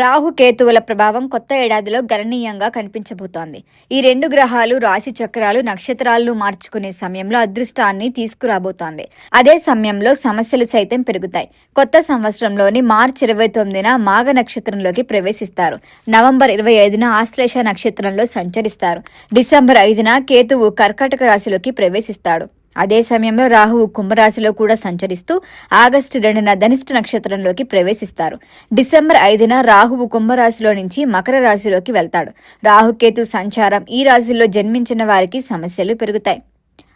రాహుకేతువుల ప్రభావం కొత్త ఏడాదిలో గణనీయంగా కనిపించబోతోంది. ఈ రెండు గ్రహాలు రాశి చక్రాలు నక్షత్రాలను మార్చుకునే సమయంలో అదృష్టాన్ని తీసుకురాబోతోంది. అదే సమయంలో సమస్యలు సైతం పెరుగుతాయి. కొత్త సంవత్సరంలోని మార్చి 29న మాఘ నక్షత్రంలోకి ప్రవేశిస్తారు. నవంబర్ 25న ఆశ్లేష నక్షత్రంలో సంచరిస్తారు. డిసెంబర్ 5న కేతువు కర్కాటక రాశిలోకి ప్రవేశిస్తాడు. అదే సమయంలో రాహువు కుంభరాశిలో కూడా సంచరిస్తూ ఆగస్టు 2న ధనిష్ట నక్షత్రంలోకి ప్రవేశిస్తారు. డిసెంబర్ 5న రాహువు కుంభరాశిలో నుంచి మకర రాశిలోకి వెళ్తాడు. రాహుకేతు సంచారం ఈ రాశిలో జన్మించిన వారికి సమస్యలు పెరుగుతాయి.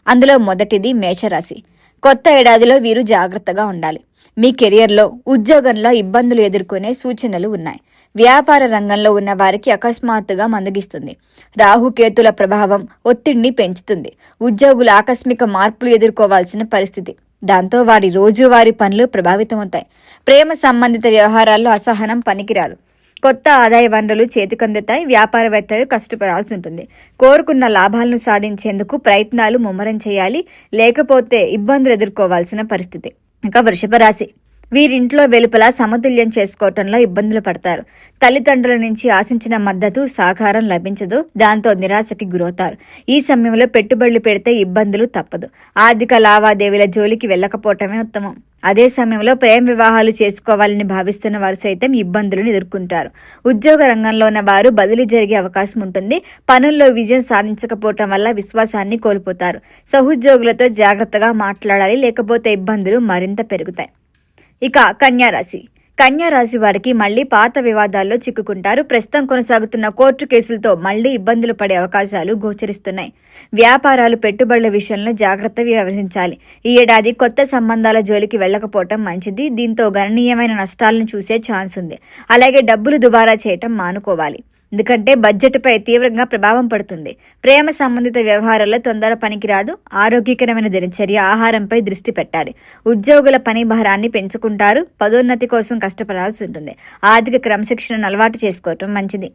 అందులో మొదటిది మేషరాశి. కొత్త ఏడాదిలో వీరు జాగ్రత్తగా ఉండాలి. మీ కెరియర్లో, ఉద్యోగంలో ఇబ్బందులు ఎదుర్కొనే సూచనలు ఉన్నాయి. వ్యాపార రంగంలో ఉన్న వారికి అకస్మాత్తుగా మందగిస్తుంది. రాహుకేతుల ప్రభావం ఒత్తిడిని పెంచుతుంది. ఉద్యోగులు ఆకస్మిక మార్పులు ఎదుర్కోవాల్సిన పరిస్థితి. దాంతో వారి రోజువారీ పనులు ప్రభావితమవుతాయి. ప్రేమ సంబంధిత వ్యవహారాల్లో అసహనం పనికిరాదు. కొత్త ఆదాయ వనరులు చేతికందుతాయి. వ్యాపారవేత్తలు కష్టపడాల్సి ఉంటుంది. కోరుకున్న లాభాలను సాధించేందుకు ప్రయత్నాలు ముమ్మరం చేయాలి, లేకపోతే ఇబ్బందులు ఎదుర్కోవాల్సిన పరిస్థితి. ఇంకా వృషభ రాశి. వీరింట్లో వెలుపల సమతుల్యం చేసుకోవటంలో ఇబ్బందులు పడతారు. తల్లిదండ్రుల నుంచి ఆశించిన మద్దతు, సహకారం లభించదు. దాంతో నిరాశకి గురవుతారు. ఈ సమయంలో పెట్టుబడులు పెడితే ఇబ్బందులు తప్పదు. ఆర్థిక లావాదేవీల జోలికి వెళ్ళకపోవటమే ఉత్తమం. అదే సమయంలో ప్రేమ వివాహాలు చేసుకోవాలని భావిస్తున్న వారు సైతం ఇబ్బందులను ఎదుర్కొంటారు. ఉద్యోగ రంగంలో ఉన్న వారు బదిలీ జరిగే అవకాశం ఉంటుంది. పనుల్లో విజయం సాధించకపోవటం వల్ల విశ్వాసాన్ని కోల్పోతారు. సహోద్యోగులతో జాగ్రత్తగా మాట్లాడాలి, లేకపోతే ఇబ్బందులు మరింత పెరుగుతాయి. ఇక కన్యారాశి. కన్యారాశి వారికి మళ్లీ పాత వివాదాల్లో చిక్కుకుంటారు. ప్రస్తుతం కొనసాగుతున్న కోర్టు కేసులతో మళ్లీ ఇబ్బందులు పడే అవకాశాలు గోచరిస్తున్నాయి. వ్యాపారాలు, పెట్టుబడుల విషయంలో జాగ్రత్త వ్యవహరించాలి. ఈ ఏడాది కొత్త సంబంధాల జోలికి వెళ్లకపోవటం మంచిది. దీంతో గణనీయమైన నష్టాలను చూసే ఛాన్స్ ఉంది. అలాగే డబ్బులు దుబారా చేయటం మానుకోవాలి, ఎందుకంటే బడ్జెట్పై తీవ్రంగా ప్రభావం పడుతుంది. ప్రేమ సంబంధిత వ్యవహారాల్లో తొందర పనికిరాదు. ఆరోగ్యకరమైన దినచర్య, ఆహారంపై దృష్టి పెట్టాలి. ఉద్యోగుల పని భారాన్ని పెంచుకుంటారు. పదోన్నతి కోసం కష్టపడాల్సి ఉంటుంది. ఆర్థిక క్రమశిక్షణను అలవాటు చేసుకోవటం మంచిది.